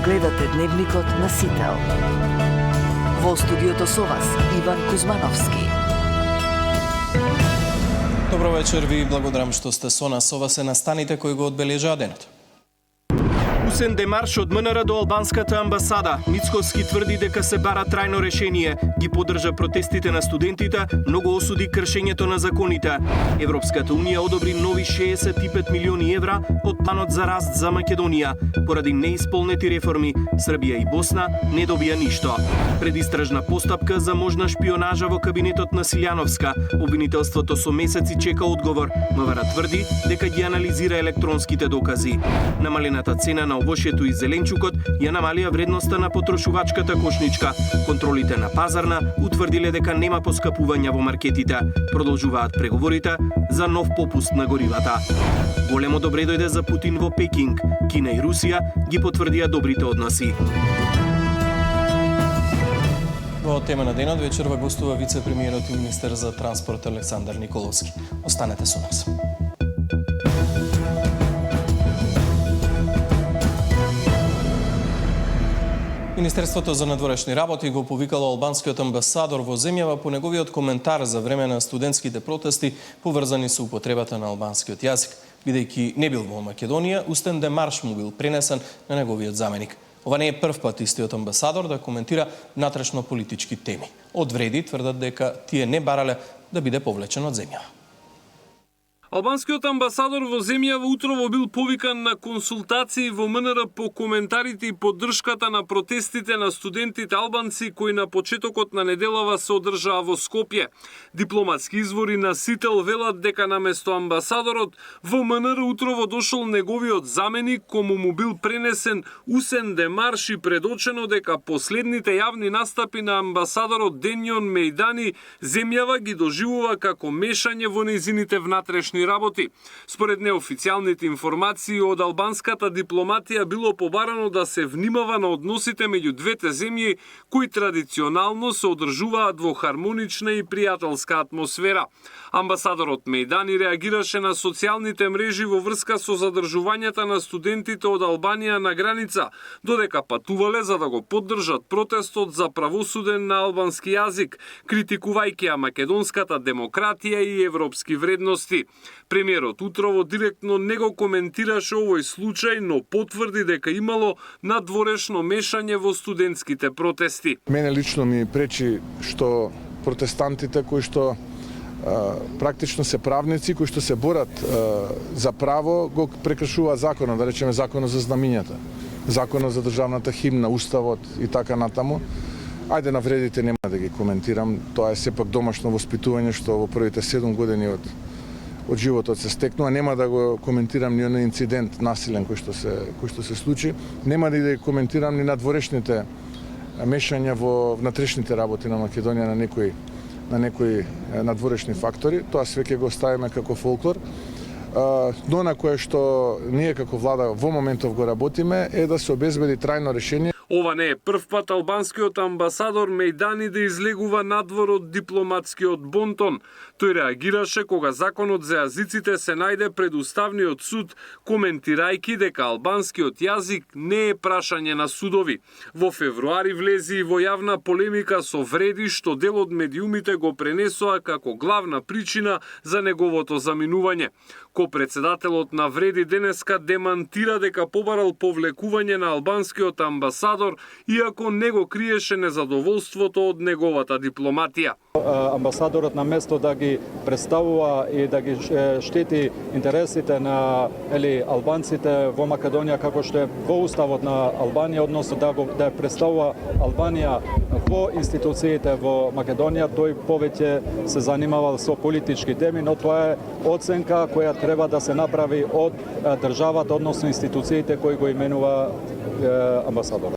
Гледате дневникот на Сител. Во студиото со вас Иван Кузмановски. Добро вечер, ви благодарам што сте со нас. Ова се настаните кои го одбележаа денот. Усен демарш од МНР до албанската амбасада. Мицковски тврди дека се бара трајно решение. Ги поддржа протестите на студентите, многу осуди кршењето на законите. Европската унија одобри нови 65 милиони евра од планот за раст за Македонија. Поради неисполнети реформи, Србија и Босна не добија ништо. Предистражна постапка за можна шпионажа во кабинетот на Силјановска. Обвинителството со месеци чека одговор. МВР тврди дека ги анализира електронските докази. Намалената цена на овошјето и зеленчукот ја намалија вредноста на потрошувачката кошничка. Контролите на пазарна утврдиле дека нема поскапувања во маркетите. Продолжуваат преговорите за нов попуст на горивата. Големо добре дојде за Путин во Пекинг. Кина и Русија ги потврдија добрите односи. Во тема на денот вечерва гостува вице-премиерот и министер за транспорт Александар Николовски. Останете со нас. Министерството за надворешни работи го повикало албанскиот амбасадор во земјава по неговиот коментар за време на студентските протести поврзани со употребата на албанскиот јазик. Бидејќи не бил во Македонија, устен демарш му бил пренесен на неговиот заменик. Ова не е прв пат истиот амбасадор да коментира внатрешно политички теми. Од вреди тврдат дека тие не барале да биде повлечен од земјава. Албанскиот амбасадор во земјава утрово бил повикан на консултации во МНР по коментарите и поддршката на протестите на студентите албанци кои на почетокот на неделава се одржаа во Скопје. Дипломатски извори на Сител велат дека наместо амбасадорот во МНР утрово дошол неговиот заменик кому му бил пренесен усен демарш и предочено дека последните јавни настапи на амбасадорот Денјон Мејдани земјава ги доживува како мешање во нејзините внатрешни работи. Според неофицијалните информации од албанската дипломатија било побарано да се внимава на односите меѓу двете земји кои традиционално се одржуваат во хармонична и пријателска атмосфера. Амбасадорот Мејдани реагираше на социјалните мрежи во врска со задржувањата на студентите од Албанија на граница, додека патувале за да го поддржат протестот за правосуден на албански јазик, критикувајќи ја македонската демократија и европски вредности. Премиерот утрово директно не го коментираше овој случај, но потврди дека имало надворешно мешање во студентските протести. Мене лично ми пречи што протестантите кои што практично се правници, кои што се борат за право, го прекршува законот, да речеме законот за знамињата, законот за државната химна, уставот и така натаму. Ајде на вредите нема да ги коментирам, тоа е сепак домашно воспитување што во првите 7 години од животот се стекнува. Нема да го коментирам ни оној инцидент насилен кој што се случи. Нема да ги коментирам ни надворешните мешања во внатрешните работи на Македонија на некои надворешни фактори. Тоа све ќе го оставиме како фолклор. Но на кое што ние како влада во моментов го работиме е да се обезбеди трајно решение. Ова не е прв пат албанскиот амбасадор Мејдани да излегува надвор од дипломатскиот бонтон. Тој реагираше кога законот за јазиците се најде пред Уставниот суд, коментирајќи дека албанскиот јазик не е прашање на судови. Во февруари влези и во јавна полемика со вреди што дел од медиумите го пренесоа како главна причина за неговото заминување. Ко-председателот на вреди денеска демантира дека побарал повлекување на албанскиот амбасадор, иако не го криеше незадоволството од неговата дипломатија. Амбасадорот на место да ги представува и да ги штити интересите на албанците во Македонија како што е во уставот на Албанија, односно да представува Албанија во институциите во Македонија, тој повеќе се занимавал со политички теми, но тоа е оценка која треба да се направи од државата, односно институциите кои го именува амбасадорот.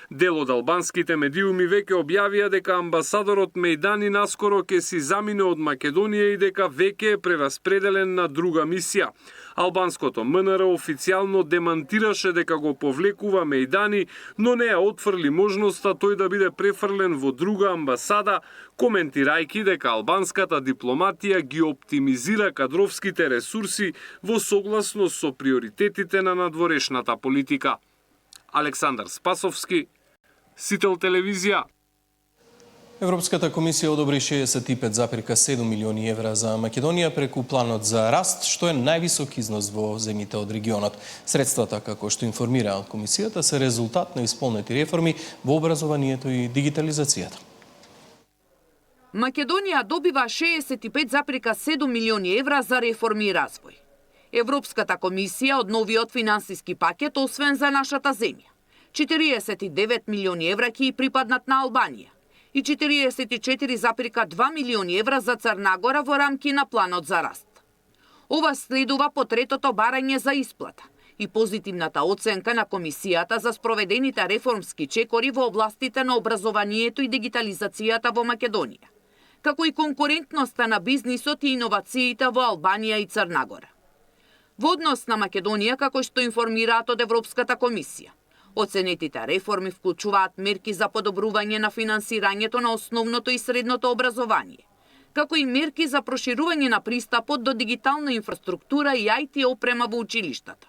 Дел од албанските медиуми веќе објавија дека амбасадорот Мејдани наскоро ќе си замине од Македонија и дека веќе е прераспределен на друга мисија. Албанското МНР официјално демантираше дека го повлекува Мејдани, но не ја отфрли можноста тој да биде префрлен во друга амбасада, коментирајќи дека албанската дипломатија ги оптимизира кадровските ресурси во согласност со приоритетите на надворешната политика. Александар Спасовски, Сител телевизија. Европската комисија одобри 65,7 милиони евра за Македонија преку планот за раст, што е највисок износ во земјите од регионот. Средствата, како што информира од комисијата, се резултат на исполнети реформи во образованието и дигитализацијата. Македонија добива 65,7 милиони евра за реформи и развој. Европската комисија од новиот финансиски пакет, освен за нашата земја, 49 милиони евра ќе припаднат на Албанија и 44,2 милиони евра за Црна Гора во рамки на планот за раст. Ова следува по третото барање за исплата и позитивната оценка на комисијата за спроведените реформски чекори во областите на образованието и дигитализацијата во Македонија, како и конкурентноста на бизнисот и иновациите во Албанија и Црна Гора. Во однос на Македонија, како што информираат од Европската комисија, оценетите реформи вклучуваат мерки за подобрување на финансирањето на основното и средното образование, како и мерки за проширување на пристапот до дигитална инфраструктура и IT опрема во училиштата.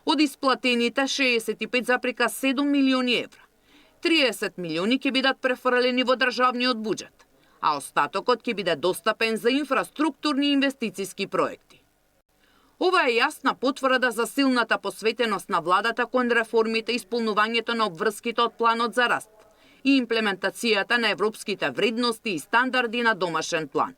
Од исплатените 65,7 милиони евра, 30 милиони ќе бидат префрлени во државниот буџет, а остатокот ќе биде достапен за инфраструктурни инвестициски проекти. Ова е јасна потврда за силната посветеност на владата кон реформите и исполнувањето на обврските од планот за раст и имплементацијата на европските вредности и стандарди на домашен план.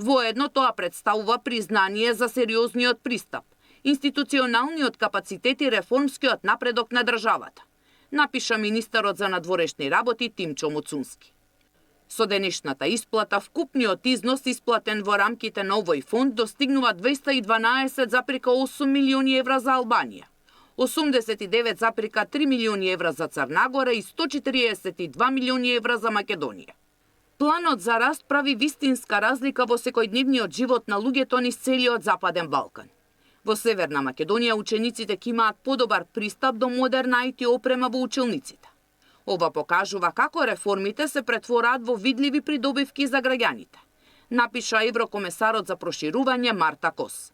Воедно тоа представува признание за сериозниот пристап, институционалниот капацитет и реформскиот напредок на државата, напиша министерот за надворешни работи Тимчо Муцунски. Со денешната исплата, вкупниот износ исплатен во рамките на овој фонд достигнува 212,8 милиони евра за Албанија, 89,3 милиони евра за Црна Гора и 142 милиони евра за Македонија. Планот за раст прави вистинска разлика во секојдневниот живот на луѓето низ целиот Западен Балкан. Во Северна Македонија учениците ќе имаат подобар пристап до модерна IT опрема во училниците. Ова покажува како реформите се претвораат во видливи придобивки за граѓаните, напиша еврокомесарот за проширување Марта Кос.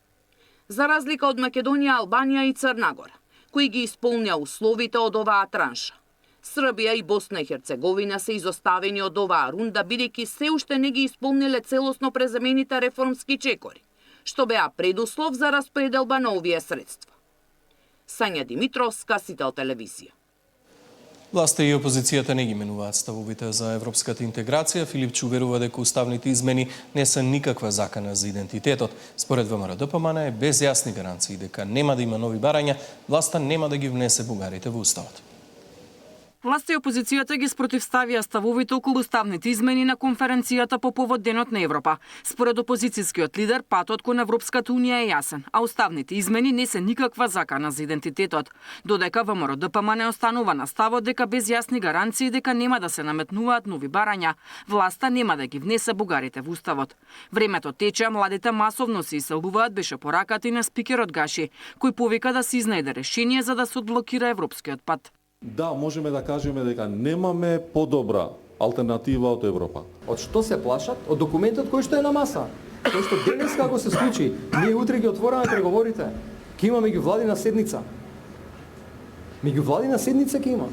За разлика од Македонија, Албанија и Црна Гора, кои ги исполнија условите од оваа транша, Србија и Босна и Херцеговина се изоставени од оваа рунда бидејќи се уште не ги исполниле целосно преземените реформски чекори, што беа предуслов за распределба на овие средства. Сања Димитровска, Сител телевизија. Власта и опозицијата не ги менуваат ставовите за европската интеграција. Филипче уверува дека уставните измени не се никаква закана за идентитетот. Според ВМРО-ДПМН е без јасни гаранции дека нема да има нови барања, власта нема да ги внесе бугарите во уставот. Власта и опозицијата ги спротивставија ставовите околу уставните измени на конференцијата по повод Денот на Европа. Според опозицијскиот лидер, патот кон Европската унија е јасен, а уставните измени не се никаква закана за идентитетот. Додека ВМРО-ДПМН останува на ставот дека без јасни гаранции дека нема да се наметнуваат нови барања, власта нема да ги внесе бугарите во уставот. Времето тече, младите масовно се иселуваат, беше пораката и на спикерот Гаши, кој повика да се изнајде решение за да се одблокира европскиот пат. Да, можеме да кажеме дека немаме подобра алтернатива од Европа. Од што се плашат? Од документот кој што е на маса. Кој што денес како се случи, ние утре ги отвораме преговорите. Ке има меѓувладина седница. Меѓувладина седница ке има.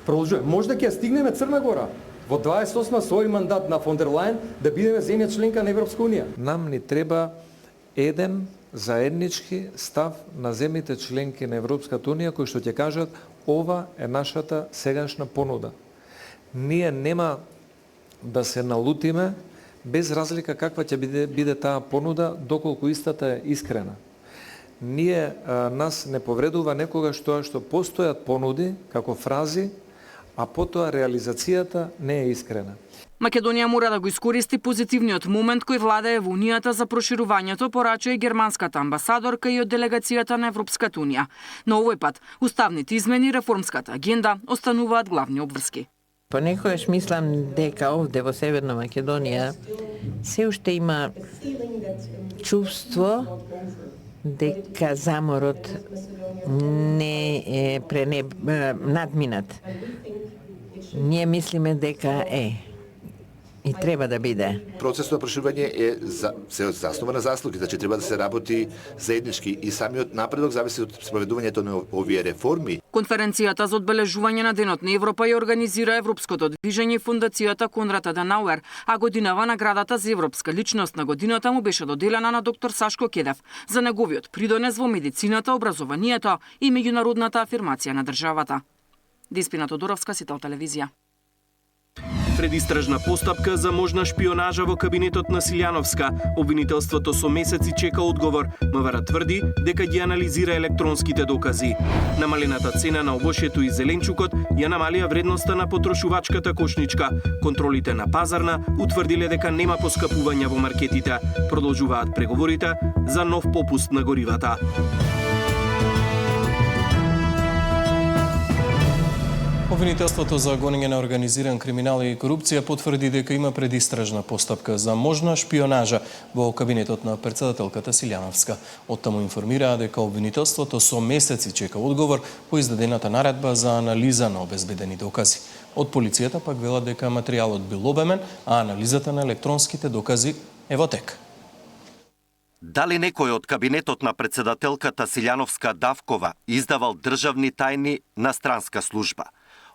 Продолжуваме. Може да ќе стигнеме Црна Гора во 28 свој мандат на фон дер Лајен да бидеме земја членка на Европска унија. Нам ни треба еден заеднички став на земјите членки на Европската унија кои што ќе кажат ова е нашата сегашна понуда. Ние нема да се налутиме без разлика каква ќе биде таа понуда доколку истата е искрена. Ние нас не повредува некогаш тоа што постојат понуди како фрази, а потоа реализацијата не е искрена. Македонија мора да го искористи позитивниот момент кој владее во Унијата за проширувањето, порача и германската амбасадорка и од делегацијата на Европската унија. Но овој пат, уставните измени и реформската агенда остануваат главни обврски. Понекогаш мислам дека овде во Северна Македонија се уште има чувство дека заморот не е надминат. Ние мислиме дека И треба да биде. Процесното проширување се заснова на заслуги, значи треба да се работи заеднички и самиот напредок зависи од спроведувањето на овие реформи. Конференцијата за одбележување на Денот на Европа ја организира Европското движење и Фондацијата Конрад Аденауер, а годинава наградата за европска личност на годината му беше доделена на доктор Сашко Кедев за неговиот придонес во медицината, образованието и меѓународната афирмација на државата. Диспина Тодоровска, Сител телевизија. Предистражна постапка за можна шпионажа во кабинетот на Силјановска. Обвинителството со месеци чека одговор. МВР тврди дека ги анализира електронските докази. Намалената цена на овошјето и зеленчукот ја намалија вредноста на потрошувачката кошничка. Контролите на Пазарна утврдиле дека нема поскапување во маркетите. Продолжуваат преговорите за нов попуст на горивата. Обвинителството за гонење на организиран криминал и корупција потврди дека има предистражна постапка за можна шпионажа во кабинетот на претседателката Силјановска. Оттаму информираа дека обвинителството со месеци чека одговор по издадената наредба за анализа на обезбедени докази. Од полицијата пак велат дека материјалот бил обемен, а анализата на електронските докази е во тек. Дали некој од кабинетот на претседателката Силјановска Давкова издавал државни тајни на странска служба?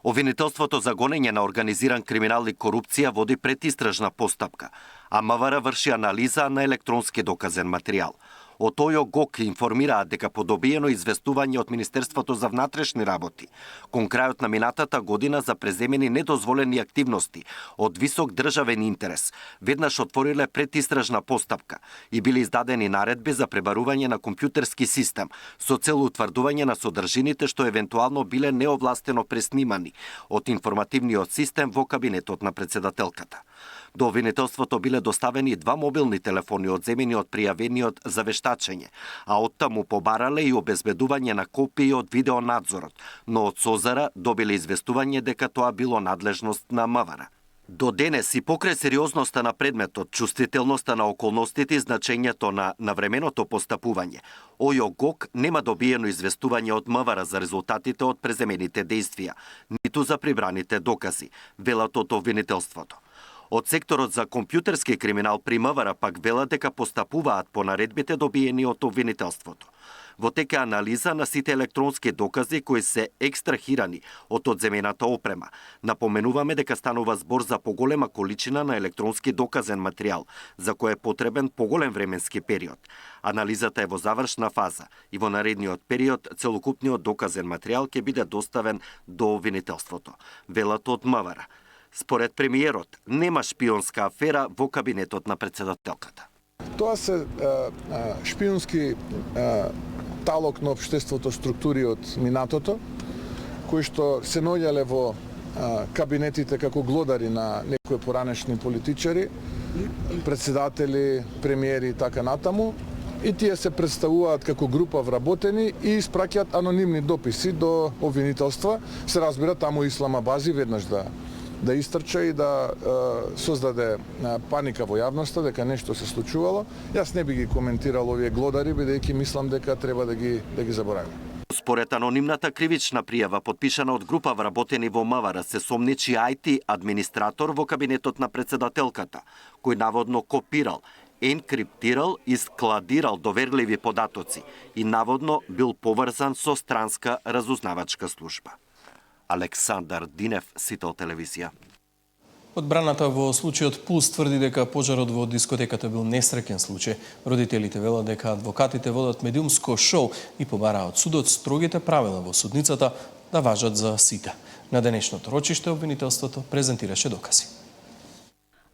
Обвинителството за гонење на организиран криминал и корупција води предистражна постапка, а МВР врши анализа на електронски доказен материјал. Од ОЈО ГОК информираат дека по добиено известување од Министерството за внатрешни работи, кон крајот на минатата година за преземени недозволени активности од висок државен интерес, веднаш отвориле предистражна постапка и биле издадени наредби за пребарување на компјутерски систем со цел утврдување на содржините што евентуално биле неовластено преснимани од информативниот систем во кабинетот на претседателката. До обвинителството биле доставени 2 мобилни телефони одземени од пријавениот за вештачење, а оттаму побарале и обезбедување на копии од видеонадзорот, но од СОЗР добиле известување дека тоа било надлежност на МВР. До денес и покрај сериозноста на предметот, чувствителноста на околностите и значењето на навременото постапување, ОЈО ГОК нема добиено известување од МВР за резултатите од преземените дејствија, ниту за прибраните докази, велат од обвинителството. Од секторот за компјутерски криминал при МВР пак велат дека постапуваат по наредбите добиени од обвинителството. Во тек е анализа на сите електронски докази кои се екстрахирани од одземената опрема. Напоменуваме дека станува збор за поголема количина на електронски доказен материјал, за кој е потребен поголем временски период. Анализата е во завршна фаза и во наредниот период целокупниот доказен материјал ќе биде доставен до обвинителството, велат од МВР. Според премиерот, нема шпионска афера во кабинетот на претседателката. Тоа се шпионски талок на општеството структури од минатото, кои што се наоѓале во кабинетите како глодари на некои поранешни политичари, претседатели, премиери и така натаму, и тие се представуваат како група вработени и испраќаат анонимни дописи до обвинителства. Се разбира, таму Ислама Бази веднаш да истрча и да создаде паника во јавноста дека нешто се случувало. Јас не би ги коментирал овие глодари, бидејќи мислам дека треба да ги заборавиме. Според анонимната кривична пријава подпишана од група вработени во МВР се сомничи IT администратор во кабинетот на претседателката, кој наводно копирал, енкриптирал и складирал доверливи податоци и наводно бил поврзан со странска разузнавачка служба. Александар Динев, Сител телевизија. Одбраната во случајот Пулс тврди дека пожарот во дискотеката бил несреќен случај. Родителите велат дека адвокатите водат медиумско шоу и побараат судот строгите правила во судницата да важат за сите. На денешното рочиште обвинителството презентираше докази.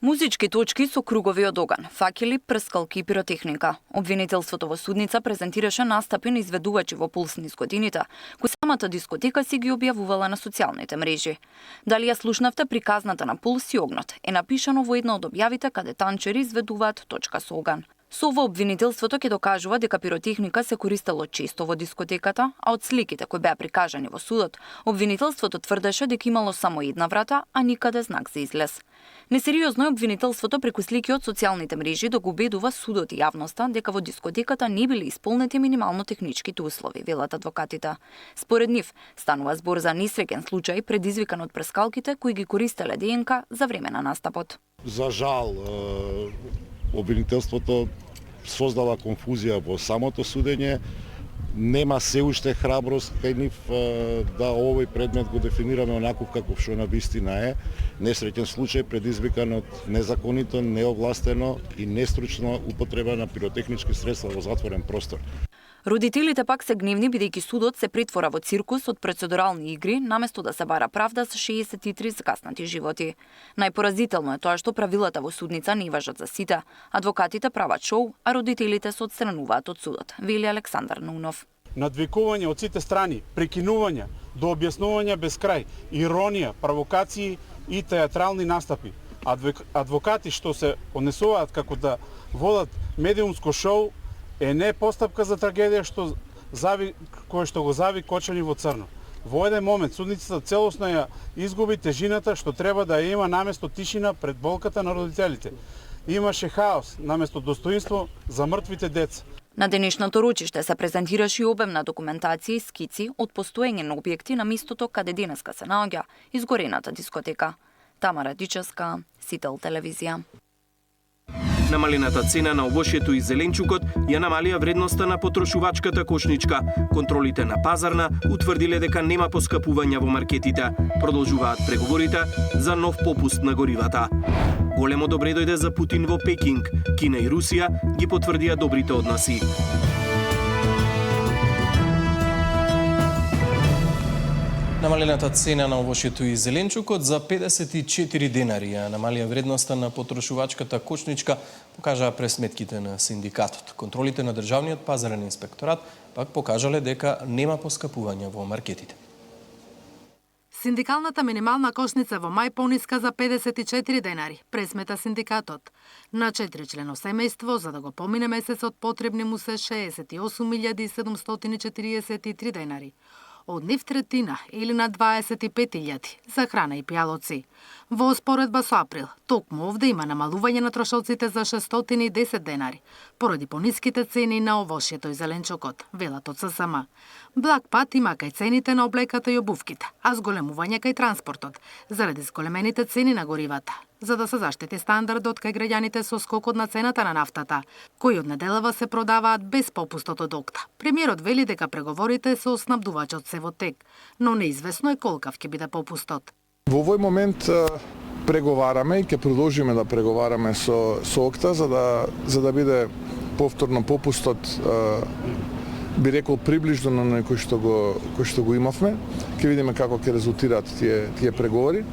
Музички точки со кругови од оган, факели, прскалки и пиротехника. Обвинителството во судница презентираше настапи на изведувачи во Пулс низ годините, кои самата дискотека си ги објавувала на социјалните мрежи. Дали ја слушнавте приказната на Пулс и огнот, е напишано во една од објавите каде танчери изведуваат точка со оган. Со ова обвинителството ќе докажува дека пиротехника се користело често во дискотеката, а од сликите кои беа прикажани во судот, обвинителството тврдеше дека имало само една врата, а никаде знак за излез. Несериозно е обвинителството преку слики од социјалните мрежи да го убедува судот и јавноста дека во дискотеката не били исполнети минимално техничките услови, велат адвокатите. Според нив, станува збор за несреќен случај предизвикан од прескалките кои ги користеле ДНК за време на настапот. За жал, обвинителството создава конфузија во самото судење, нема се уште храброст кај нив да овој предмет го дефинираме онаков каков што на вистина е, несреќен случај предизвикан од незаконито, неовластено и нестручно употреба на пиротехнички средства во затворен простор. Родителите пак се гневни бидејќи судот се претвора во циркус од процедурални игри наместо да се бара правда за 63 закаснати животи. Најпоразително е тоа што правилата во судница не важат за сите. Адвокатите прават шоу, а родителите се отстрануваат од судот, вели Александар Нунов. Надвикување од сите страни, прекинувања, до објаснувања без крај, иронија, провокации и театрални настапи. Адвокати што се однесуваат како да водат медиумско шоу е не постапка за трагедија кој што го зави кочани во црно. Во еден момент судницата целосно ја изгуби тежината што треба да ја има наместо тишина пред болката на родителите. Имаше хаос наместо достоинство за мртвите деца. На денешното рочиште се презентираше и обемна документација и скици од постоење на објекти на местото каде денеска се наоѓа изгорената дискотека. Тамара Дичевска, Сител телевизија. Намалената цена на овошјето и зеленчукот ја намалија вредноста на потрошувачката кошничка. Контролите на пазарна утврдиле дека нема поскапување во маркетите. Продолжуваат преговорите за нов попуст на горивата. Големо добре дојде за Путин во Пекинг. Кина и Русија ги потврдија добрите односи. Намалената цена на овошјето и зеленчукот за 54 денари ја намалија вредноста на потрошувачката кошничка, покажаа пресметките на синдикатот. Контролите на Државниот пазарен инспекторат пак покажале дека нема поскапување во маркетите. Синдикалната минимална кошница во мај пониска за 54 денари, пресмета синдикатот. На 4-члено семејство, за да го помине месецот, потребни му се 68.743 денари. Од нив третина или на 25.000 за храна и пијалоци. Во споредба со април, токму овде има намалување на трошоците за 610 денари, поради пониските цени на овошјето и зеленчукот, велат од ССМ. Благ пат има кај цените на облеката и обувките, а зголемување кај транспортот, заради зголемените цени на горивата, за да се заштити стандардот кај граѓаните со скокот на цената на нафтата, кои од неделава се продаваат без попустот од ОКТА. Премиерот вели дека преговорите со снабдувачот се во тек, но неизвестно е колкав ќе биде попустот. Во овој момент преговараме и ќе продолжиме да преговараме со ОКТА за да биде повторно попустот, би рекол приближно на некој што го имавме. Ќе видиме како ќе резултираат тие преговори.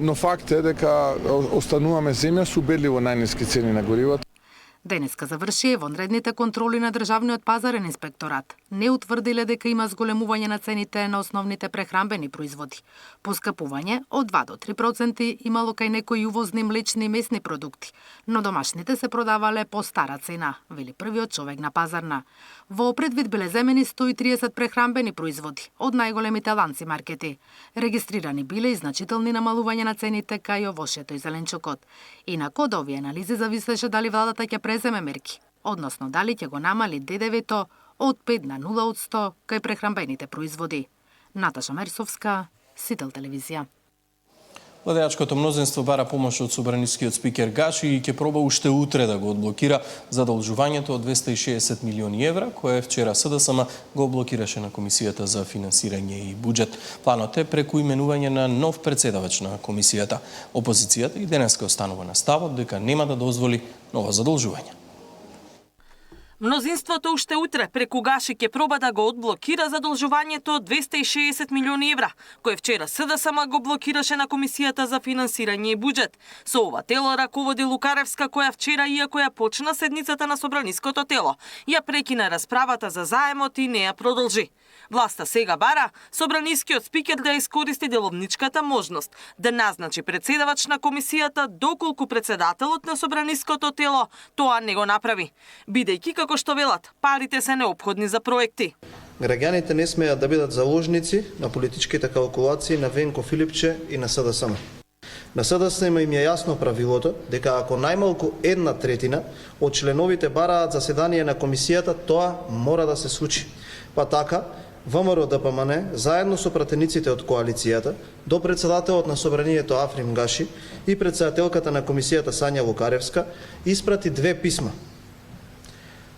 Но факт е дека остануваме земја со убедливо најниски цени на горивата. Денеска заврши вонредните контроли на Државниот пазарен инспекторат. Не утврдиле дека има зголемување на цените на основните прехранбени производи. Поскапување од 2 до 3% имало кај некои увозни млечни и месни продукти, но домашните се продавале по стара цена, вели првиот човек на пазарна. Во предвид биле земени 130 прехранбени производи од најголемите ланци маркети. Регистрирани биле и значителни намалувања на цените кај овошјето и зеленчукот. Инаку од овие анализи зависеше дали владата ќе преземе мерки, односно дали ќе го намали ДДВ-то од 5 на 0% кај прехранбените производи. Наташа Мерсовска, Сител телевизија. Владеачкото мнозинство бара помош од собранискиот спикер Гаши и ќе проба уште утре да го одблокира задолжувањето од 260 милиони евра, кое вчера СДСМ го блокираше на Комисијата за финансирање и буџет. Планот е преку именување на нов претседавач на комисијата. Опозицијата и денеска останува на ставот дека нема да дозволи ново задолжување. Мнозинството уште утре преку Гаши ќе проба да го одблокира задолжувањето од 260 милиони евра, кое вчера СДСМ го блокираше на Комисијата за финансирање и буџет. Со ова тело раководи Лукаревска, која вчера, иако ја почна седницата на собраниското тело, ја прекина расправата за заемот и не ја продолжи. Власта сега бара собранискиот спикер да искористи деловничката можност да назначи председавач на комисијата доколку председателот на собраниското тело тоа не го направи, бидејќи како што велат, парите се неопходни за проекти. Граѓаните не смеат да бидат заложници на политичките калкулации на Венко Филипче и на СДСМ. На СДСМ им е јасно правилото дека ако најмалку 1/3 од членовите бараат заседание на комисијата, тоа мора да се случи. Па така, ВМРО ДПМН, заедно со пратениците од коалицијата, до председателот на собранието Африм Гаши и председателката на комисијата Сања Лукаревска, испрати 2 писма,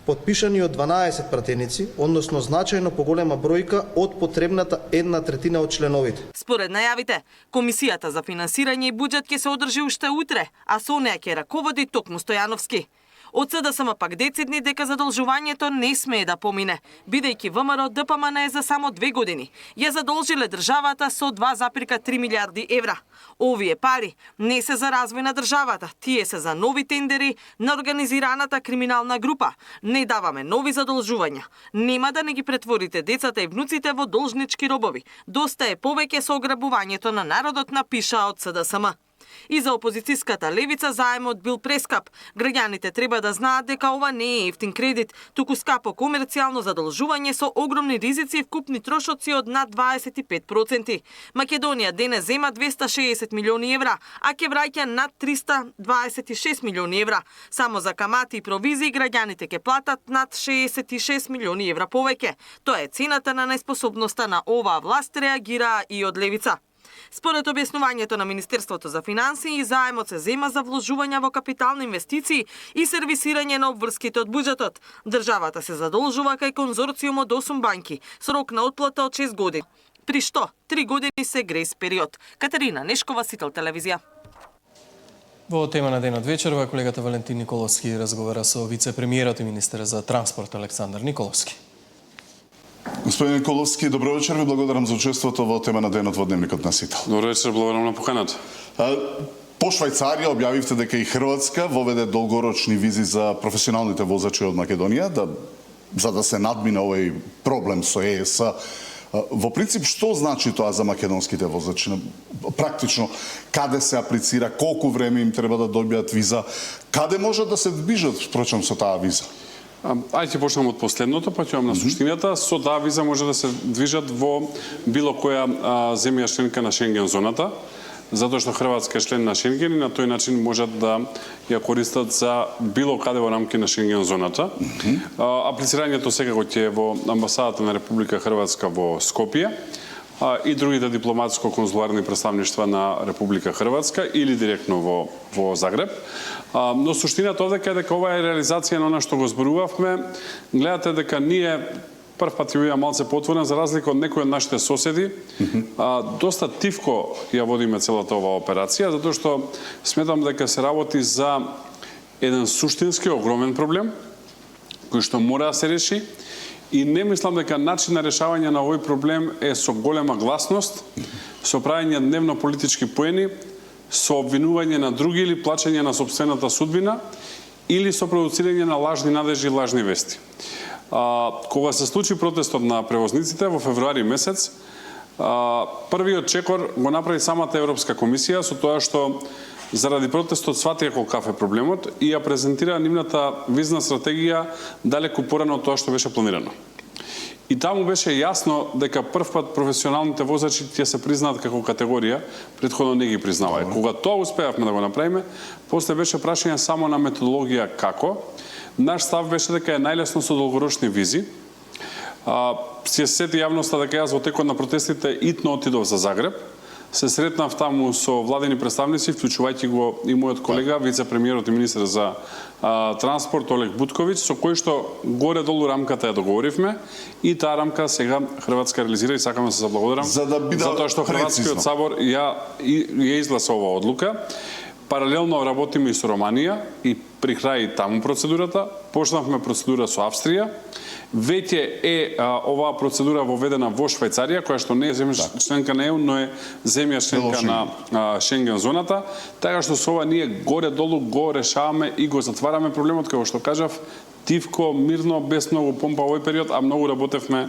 подпишани од 12 пратеници, односно значајно поголема бројка од потребната 1/3 од членовите. Според најавите, Комисијата за финансирање и буџет ќе се одржи уште утре, а со неа ќе раководи токму Стојановски. Од СДСМ пак децидни дека задолжувањето не смее да помине, бидејќи ВМРО ДПМН за само 2 години ја задолжиле државата со 2,3 милиарди евра. Овие пари не се за развој на државата, тие се за нови тендери на организираната криминална група. Не даваме нови задолжувања. Нема да не ги претворите децата и внуците во должнички робови. Доста е повеќе со ограбувањето на народот, напиша од СДСМ. И за опозицијската левица заемот бил прескап. Граѓаните треба да знаат дека ова не е ефтин кредит, туку скапо комерцијално задолжување со огромни ризици и вкупни трошоци од над 25%. Македонија денес зема 260 милиони евра, а ќе враќа над 326 милиони евра. Само за камати и провизии граѓаните ќе платат над 66 милиони евра повеќе. Тоа е цената на неспособноста на оваа власт, реагира и од левица. Според објаснувањето на Министерството за финансии, заемот се зема за вложување во капитални инвестиции и сервисирање на обврските од буџетот. Државата се задолжува кај конзорциум од 8 банки, со рок на отплата од 6 години. При што 3 години се грейс период. Катерина Нешкова, Сител телевизија. Во тема на денот вечерва, колегата Валентин Николовски разговара со вице-премиерот и министер за транспорт Александар Николовски. Господин Николовски, добро вечер, ви благодарам за учеството во тема на денот во Дневникот на Сител. Добро вечер, благодарам на поканата. По Швајцарија објавивте дека и Хрватска воведе долгорочни визи за професионалните возачи од Македонија, за да се надмине овој проблем со ЕС. Во принцип, што значи тоа за македонските возачи? Практично, каде се аплицира, колку време им треба да добијат виза, каде можат да се движат, впрочем, со таа виза? Ајде ќе почнем од последното, па ќе на суштината. Со таа виза може да се движат во било која земја членка на Шенген зоната, затоа што Хрватска е член на Шенген и на тој начин можат да ја користат за било каде во рамки на Шенген зоната. Аплицирањето секако ќе е во амбасадата на Република Хрватска во Скопје и другите дипломатско-конзуларни представништва на Република Хрватска или директно во Загреб. Но суштината овде е дека ова е реализација на она што го зборувавме. Гледате дека ние прв пат ја малце потворен, за разлика од некои од нашите соседи, доста тивко ја водиме целата оваа операција, затоа што сметам дека се работи за еден суштински огромен проблем, кој што мора да се реши, и не мислам дека начин на решавање на овој проблем е со голема гласност, со правење дневно политички поени, со обвинување на други или плачење на сопствената судбина, или со продуцирање на лажни надежи и лажни вести. Кога се случи протестот на превозниците во февруари месец, првиот чекор го направи самата Европска комисија со тоа што заради протестот сватија колкав е проблемот и ја презентира нивната визна стратегија далеку порано од тоа што беше планирано. И таму беше јасно дека прв пат професионалните возачи ќе се признаат како категорија, претходно не ги признаваја. Кога тоа успеавме да го направиме, после беше прашање само на методологија како. Наш став беше дека е најлесно со долгорочни визи. Се сети јавноста дека јас во текот на протестите итно отидов за Загреб. Се сретнав таму со владени представници, вклучувајќи го и мојот колега, вице-премиерот и министер за транспорт Олег Бутковиќ, со кој што горе-долу рамката ја договоривме и таа рамка сега Хрватска реализира и сакам да се заблагодарам затоа што Хрватскиот сабор ја изгласа оваа одлука. Паралелно работиме и со Романија и при крај таму процедурата, почнавме процедура со Австрија, веќе е оваа процедура воведена во Швајцарија, која што не е земја членка на ЕУ, но е земја членка на Шенген зоната, така што со ова ние горе-долу го решаваме и го затвараме проблемот, како што кажав, тивко, мирно, без многу помпа овој период, а многу работевме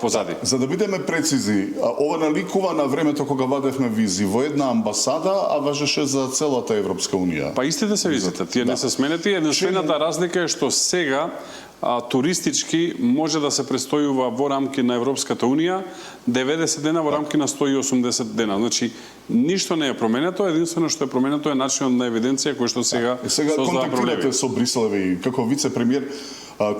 позади. За да бидеме прецизни, ова наликува на времето кога вадевме визи во една амбасада, а важеше за целата Европска унија. Па истите се визите, тие не се сменети. Единствената разлика е што сега туристички може да се престојува во рамки на Европската унија 90 дена во рамки на 180 дена. Значи, ништо не е променето, единствено што е променето е начинот на евиденција кој што сега создава проблеми. Контактирате со Брисел и како вице-премиер,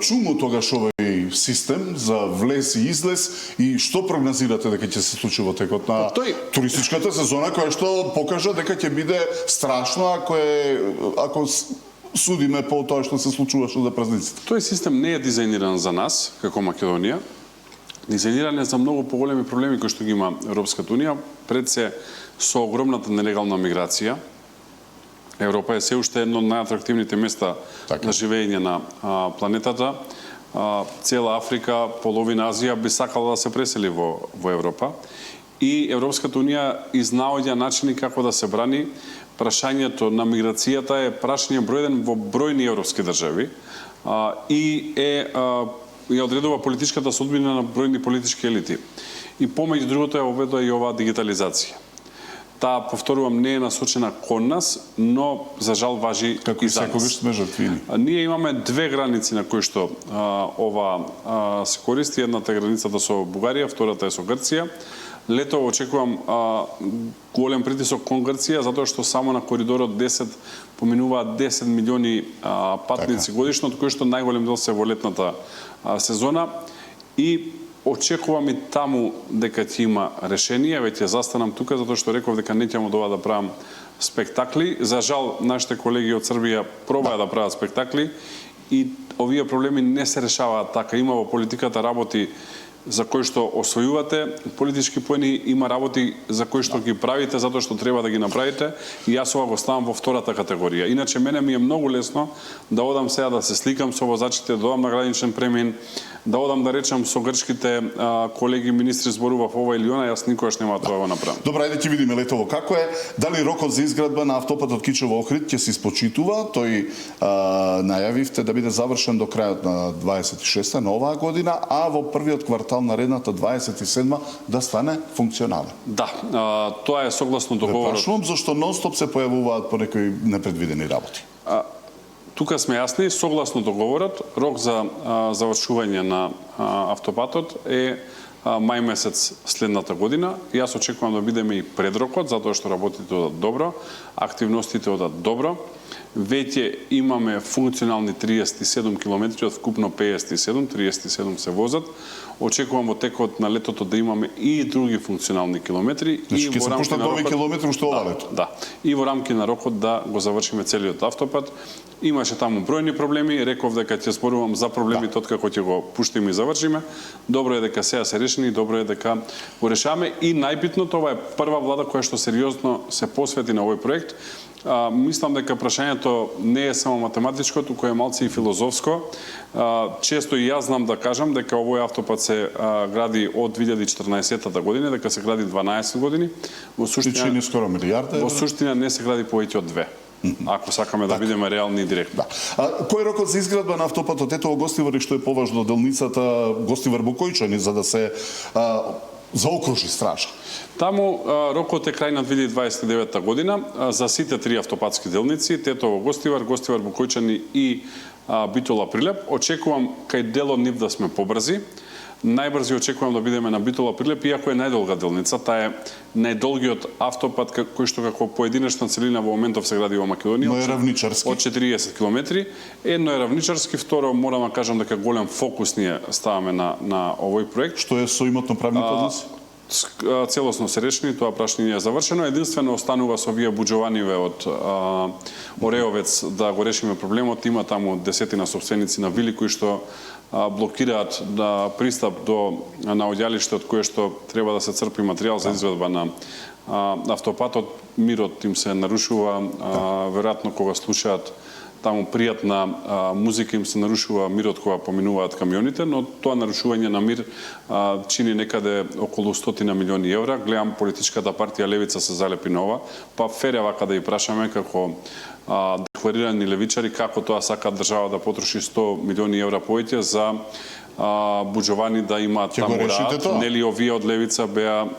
чумо тогаш овој систем за влез и излез и што прогнозирате дека ќе се случи во текот на туристичката сезона, која што покажа дека ќе биде страшно ако судиме по тоа што се случуваше за празниците. Тој систем не е дизајниран за нас, како Македонија. Дизајниран е за многу поголеми проблеми кои што ги има Европската унија, пред се со огромната нелегална миграција. Европа е се уште едно од најатрактивните места за живење на планетата. Цела Африка, половина Азија би сакала да се пресели во Европа. И Европската унија изнаоѓа начини како да се брани. Прашањето на миграцијата е прашање број 1 во бројни европски држави и ја одредува политичката судбина на бројни политички елити. И помеѓу другото ја оведува и оваа дигитализација. Таа, повторувам, не е насочена кон нас, но за жал важи како и за нас. Секогаш сме жртвини. Ние имаме две граници на кои што ова се користи. Едната е границата со Бугарија, втората е со Грција. Лето очекувам голем притисок кон Грција, затоа што само на коридорот 10 поминуваат 10 милиони патници годишно, од кои што најголем дел се во летната сезона. И очекувам и таму дека ќе има решение, веќе застанам тука, затоа што реков дека не ќе му дова да правам спектакли. За жал, нашите колеги од Србија пробаја да прават спектакли и овие проблеми не се решаваат така. Има во политиката работи за кои што освојувате политички поени, има работи за кои што ги правите затоа што треба да ги направите и јас ова го ставам во втората категорија. Иначе мене ми е многу лесно да одам сега да се сликам со возачите, да одам на граничен премин, да одам да речам со грчките колеги министри зборува ова или она, јас никогаш нема тоа да направам. Добра, ајде ќе видиме летово како е. Дали рокот за изградба на автопатот Кичево-Охрид ќе се испочитува? Тој најавивте да биде завршен до крајот на 26-та на оваа година, а во првиот квартал наредната 27-ма да стане функционален. Да, тоа е согласно договорот. Прашувам зашто нон-стоп се појавуваат по некои непредвидени работи. Тука сме јасни, согласно договорот, рок за завршување на автопатот е мај месец следната година. Јас очекувам да бидеме и пред рокот, затоа што работите одат добро, активностите одат добро. Веќе имаме функционални 37 километри од вкупно 57, 37 се возат. Очекувам во текот на летото да имаме и други функционални километри. Значи ќе се пуштат нови километри уште ова лето? Да. И во рамки на рокот да го завршиме целиот автопат. Имаше таму бројни проблеми, реков дека ќе зборувам за проблемите откако ќе го пуштиме и завршиме. Добро е дека сега се решени, добро е дека го решаваме и најбитното, ова е прва влада која што сериозно се посвети на овој проект. Мислам дека прашањето не е само математичко, туку е малци и филозофско. Често и јас знам да кажам дека овој автопат се гради од 2014 година, дека се гради 12 години. Во суштина скоро милијарда. Во суштина не се гради повеќе од 2. Ако сакаме да бидеме реални и директни. Кој е рокот за изградба на автопатот Тетово-Гостивар и што е поважно делницата Гостивар-Букојчани за да се заокружи стража? Таму рокот е крај на 2029 година за сите три автопатски делници, Тетово-Гостивар, Гостивар-Букојчани и Битола-Прилеп. Очекувам кај дел од нив да сме побрзи. Најбрзи очекувам да бидеме на Битола-Прилеп, иако е најдолга делница. Таа е најдолгиот автопат кој што како поединечна целина во моментов се гради во Македонија. Но е равничарски. Од 40 километри. Едно е равничарски, второ морам да кажам дека голем фокус ние ставаме на овој проект. Што е со имотно-правните односи? Целосно се решени, тоа прашање е завршено. Единствено останува со овие буџованиве од Ореовец да го решиме проблемот. Има таму десетина собственици на вили кои што блокираат пристап до наоѓалиште од кое што треба да се црпи материјал за изградба на автопатот. Мирот им се нарушува, веројатно кога слушаат таму пријатна музика, им се нарушува мирот кога поминуваат камионите, но тоа нарушување на мир чини некаде околу 100 милиони евра. Гледам политичката партија Левица се залепи на ова, па фере вака да ја прашаме како декларирани левичари како тоа сака држава да потроши 100 милиони евра повеќе за буџовани да имаат таму рад. Нели овие од Левица беа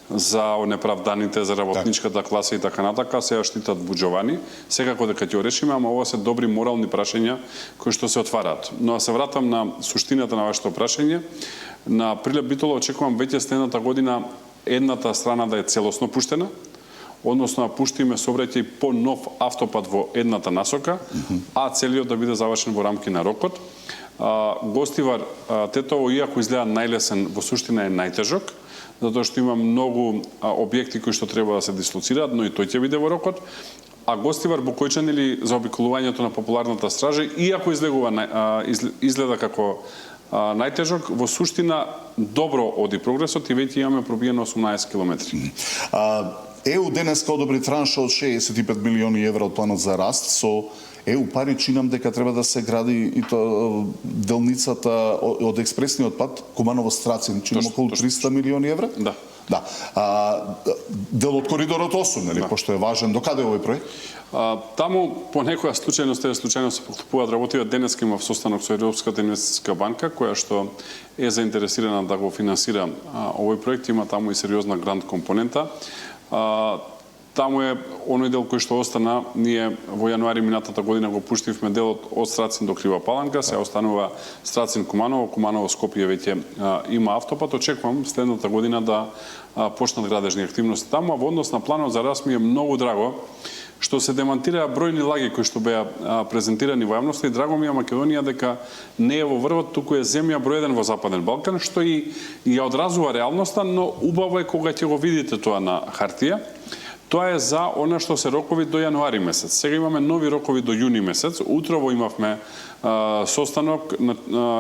за онеправданите, за работничката класа и така натака, сега штитат буџовани. Секако дека ќе решиме, ама ова се добри морални прашања кои што се отвараат. Но се вратам на суштината на вашето прашање. На Прилеп Битола очекувам веќе следната година едната страна да е целосно пуштена, односно да пуштиме сообраќај по нов автопат во едната насока, а целиот да биде завршен во рамки на рокот. Гостивар Тетово, иако изгледа најлесен, во суштина е најтежок, затоа што има многу објекти кои што треба да се дислоцираат, но и тој ќе биде во рокот. А Гостивар Бокојчан или заобиколувањето на популарната стража, иако изгледа како најтежок, во суштина добро оди прогресот и веќе имаме пробиено 18 километри. ЕУ денеска одобри транш од 65 милиони евра од планот за раст. Со ЕУ пари чинам дека треба да се гради и то делницата од експресниот пат Куманово-Страцин, чинам околу 300 милиони евра. Да. Да. Дел од коридорот 8, нели, пошто е важен. Докаде е овој проект? Таму по некоја случајност се поклопуваат работи. Денеска има состанок со Европската инвестициска банка, која што е заинтересирана да го финансира овој проект. Има таму и сериозна грант компонента. Таму е оној дел кој што остана, ние во јануари минатата година го пуштивме делот од Страцин до Крива Паланка, се останува Страцин Куманово, Куманово Скопје веќе има автопат. Очекувам следната година да почнат градежни активности таму, а во однос на планот за раст ми е многу драго што се демантираа бројни лаги кои што беа презентирани во јавноста и драго ми е Македонија дека не е во врвот, туку е земја број 1 во Западен Балкан, што и ја одразува реалноста, но убаво е кога ќе го видите тоа на хартија. Тоа е за она што се рокови до јануари месец. Сега имаме нови рокови до јуни месец. Утрово имавме состанок на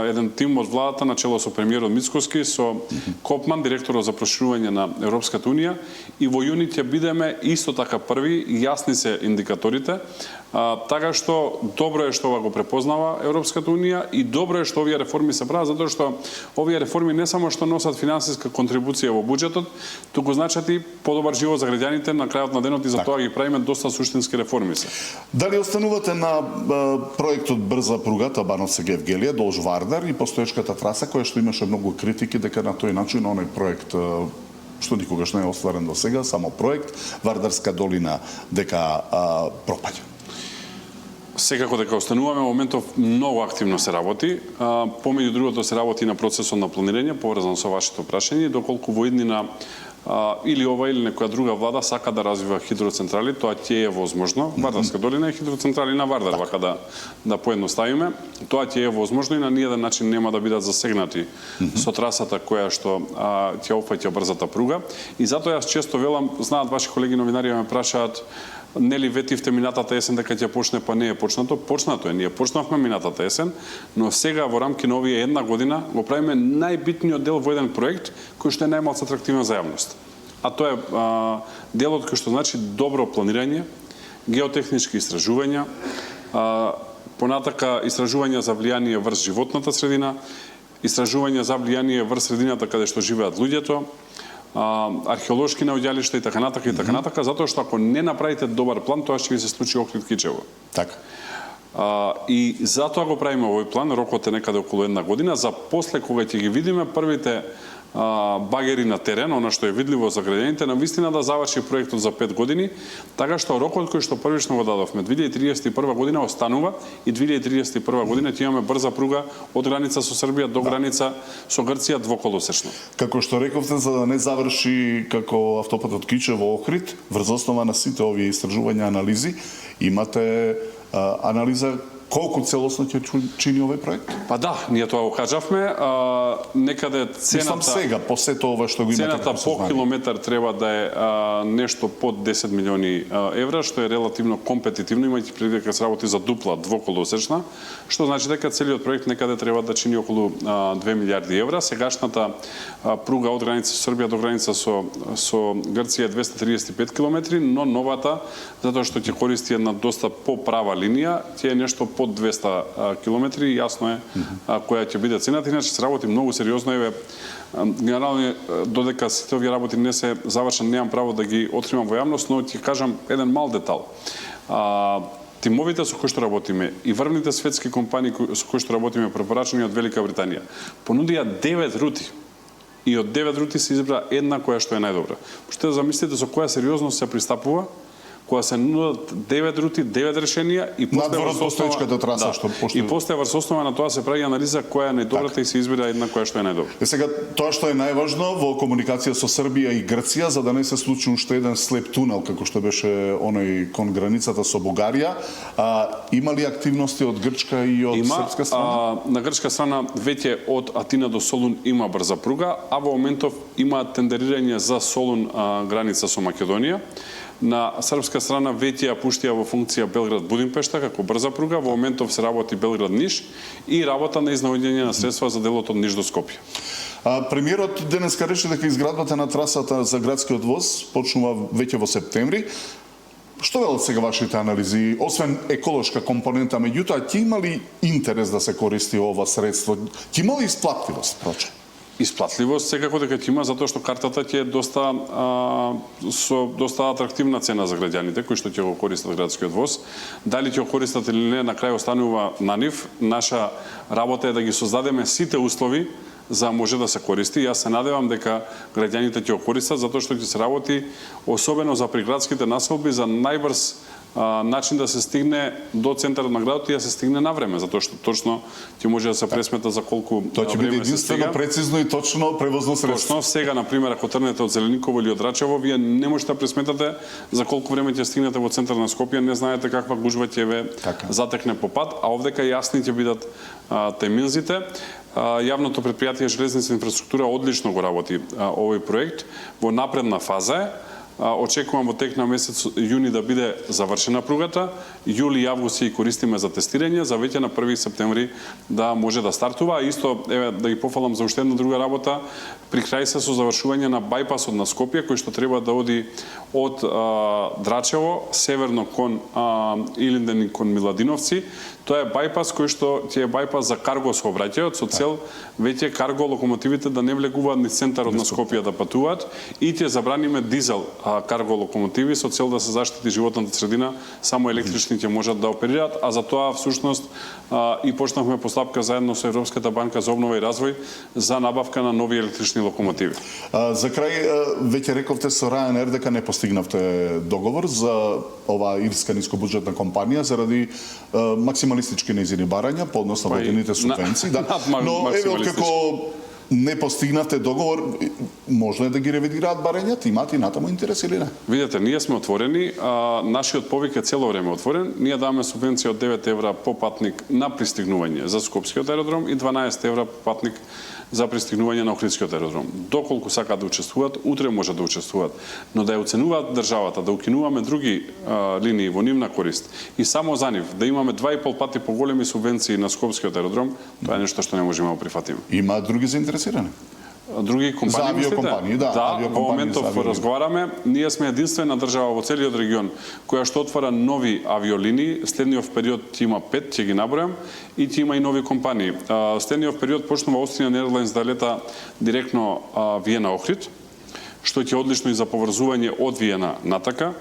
еден тим од владата на чело со премиерот Мицкоски, со Копман, директорот за проширување на Европската унија, и во јуни ќе бидеме исто така први, јасни се индикаторите, така што добро е што ова го препознава Европската унија и добро е што овие реформи се прават, затоа што овие реформи не само што носат финансиска контрибуција во буџетот, туку значат и подобар живот за граѓаните на крајот на денот и за тоа ги правиме доста суштински реформи се. Дали останувате на проектот брза пругата Бановци-Гевгелија долж Вардар и постоечката траса која што имаше многу критики дека на тој начин оној проект што никогаш не е остварен до сега, само проект Вардарска долина дека пропаѓа? Секако дека остануваме, во моментов многу активно се работи. Помеѓу другото се работи на процесот на планирање, поврзан со вашето прашање, доколку во иднина или ова или некоја друга влада сака да развива хидроцентрали, тоа ќе е возможно. Вардарска долина е хидроцентрали на Вардар, вака да поедноставиме. Тоа ќе е возможно и на ниеден начин нема да бидат засегнати со трасата која што ќе опфаќа брзата пруга. И затоа јас често велам, знаат ваши колеги новинари ме прашаат, нели ветивте минатата есен дека ќе почне, па не е почнато. Почнато е, ние почнавме минатата есен, но сега во рамки на овие една година го правиме најбитниот дел во еден проект кој што е најмалку атрактивен за јавност. А тоа е делот кој што значи добро планирање, геотехнички истражувања, понатака истражувања за влијание врз животната средина, истражувања за влијание врз средината каде што живеат луѓето, археолошки наоѓалишта и така натака, затоа што ако не направите добар план, тоа ќе ви се случи Охрид Кичево. Така. И затоа го правиме овој план, рокот е некаде околу една година, за после кога ќе ги видиме првите багери на терен, она што е видливо за граѓаните, на вистина да заврши проектот за 5 години, така што рокот кој што првично го дадовме 2031 година останува и 2031 година ќе имаме брза пруга од граница со Србија до граница со Грција двоколосечно. Како што рековте, за да не заврши како автопатот Кичево Охрид, врз основа на сите овие истражувања, анализи, имате анализа колку целосно ќе чини овој проект? Па да, ние тоа го кажавме, некаде Мислам цената сега, по сето ова што го имате цената како по сознание. километар треба да е нешто под 10 милиони евра, што е релативно компетитивно, имајќи предвид дека се работи за дупла двоколосечна, што значи дека целиот проект некаде треба да чини околу 2 милиарди евра. Сегашната пруга од граница со Србија до граница со Грција е 235 километри, но новата, затоа што ќе користи една доста поправа линија, ќе е нешто под 200 километри, јасно е која ќе биде цената, иначе се работи многу сериозно, еве генерално додека сите овие работи не се завршени, немам право да ги откривам во јавност, но ќе кажам еден мал детал. Тимовите со кои што работиме и врвните светски компании со кои што работиме, препорачани од Велика Британија, понудија 9 рути. И од 9 рути се избра една која што е најдобра. Можете да замислите со која сериозност се пристапува кога се нудат 9 рути, 9 решенија и после надвор од постоечката траса што и после врз основа на тоа се прави анализа која е најдобрата и се избира една која што е најдобра. Сега тоа што е најважно во комуникација со Србија и Грција, за да не се случи уште еден слеп тунел како што беше оној кон границата со Бугарија, има ли активности од грчка и од српска страна? На грчка страна веќе од Атина до Солун има брза пруга, а во моментов има тендерирање за Солун граница со Македонија. На српска страна веќе ја пуштија во функција Белград-Будимпешта како брза пруга, во моментов се работи Белград-Ниш и работа на изнаоѓање на средства за делот од Ниш до Скопје. Премиерот денеска рече дека изградбата на трасата за градскиот воз почнува веќе во септември. Што велат сега вашите анализи? Освен еколошка компонента, меѓутоа, ќе има ли интерес да се користи ова средство? Ќе има ли исплатливост, проче? Исплатливост секако дека ќе има, затоа што картата ќе е со доста атрактивна цена за граѓаните кои што ќе го користат градскиот воз. Дали ќе го користат или не, на крај останува на нив. Наша работа е да ги создадеме сите услови за може да се користи. Јас се надевам дека граѓаните ќе го користат, затоа што ќе се работи особено за приградските населби за најбрз начин да се стигне до центарот на градот и да се стигне на време, затоа што точно ќе може да се пресмета за колку тоа ќе биде единствено прецизно и точно превозно средство. Точно сега, на пример, ако тргнете од Зелениково или од Рачево, вие не можете да пресметате за колку време ќе стигнете во центар на Скопје, не знаете каква гужва ќе ве затекне по пат, а овдека јасни ќе бидат терминзите. Јавното предпријатие Железница инфраструктура одлично го работи овој проект, во напредна фаза е. Очекувам во тек на месец јуни да биде завршена пругата, јули и август ја користиме за тестирање, за веќе на 1 септември да може да стартува. Исто, еве, да ги пофалам за уште една друга работа, при крај се со завршување на бајпасот на Скопје, кој што треба да оди од Драчево, северно кон Илинден и кон Миладиновци. Тоа е бајпас кој што ќе е бајпас за карго сообраќајот, со цел веќе карго локомотивите да не влегуваат низ центарот на Скопје да патуваат и ќе забраниме дизел карго локомотиви со цел да се заштити животната средина, само електрични ќе можат да оперираат, а за тоа всушност и почнавме постапка заедно со Европската банка за обнова и развој за набавка на нови електрични локомотиви. За крај, веќе рековте со Ryanair дека не постигнавте договор за оваа ирска нискобуџетна компанија заради максималистички нејзини барања по однос на владините субвенции. Но еве откако не постигнавте договор, можно е да ги ревидираат барањата, имаат и натаму интерес или не? Видете, ние сме отворени, нашиот повик е цело време отворен. Ние даваме субвенција од 9 евра по патник на пристигнување за Скопскиот аеродром и 12 евра по патник за пристигнување на Охридскиот аеродром. Доколку сакаат да учествуваат, утре може да учествуваат, но да ја оценуваат државата, да укинуваме други линии во нивна корист и само за нив да имаме 2,5 пати поголеми субвенции на Скопскиот аеродром, тоа е нешто што не можеме да прифатиме. Има други заинтересирани? Други компании, за авиокомпании, да, во моментов разговараме. Ние сме единствена држава во целиот регион која што отвара нови авиолинии. Следниот период ќе има 5, ќе ги набројам, и ќе има и нови компании. Следниот период почнува Austrian Airlines да лета директно Виена Охрид, што ќе одлично и за поврзување од Виена натака.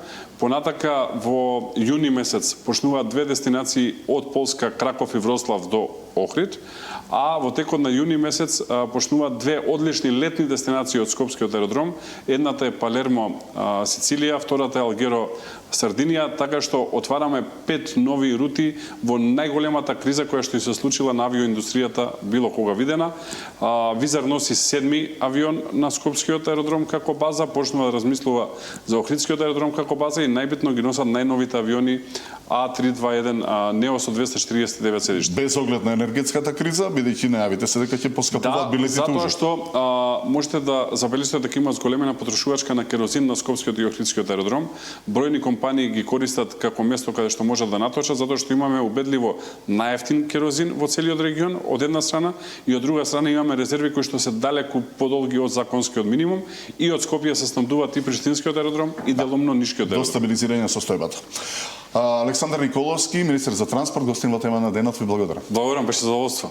Понатака во јуни месец почнуваат две дестинации од Полска, Краков и Вроцлав до Охрид, а во текот на јуни месец почнуваат две одлични летни дестинации од Скопскиот аеродром. Едната е Палермо, Сицилија, втората е Алгеро, Сардинија, така што отвараме 5 нови рути во најголемата криза која што се случила на авиоиндустријата било кога видена. Визар носи 7-ми авион на Скопскиот аеродром како база, почнува да размислува за Охридскиот аеродром како база и најбитно ги носат најновите авиони А321 Нео со 249 седишта. Без оглед на енергетската криза, бидејќи најавите се дека ќе поскапуваат билетите ужо. Затоа што можете да забележите дека има зголемена потрошувачка на керозин на Скопскиот и Охридскиот аеродром. Бројни компании ги користат како место каде што можат да наточат, затоа што имаме убедливо најевтин керозин во целиот регион од една страна и од друга страна имаме резерви кои што се далеку подолги од законскиот минимум и од Скопје се снабдуваат и Приштинскиот аеродром и деломно Нишкиот аеродром. До стабилизирање на состојбата. Александар Николовски, министер за транспорт, гостин во тема на денот, ви благодарам. Благодарам, беше задоволство.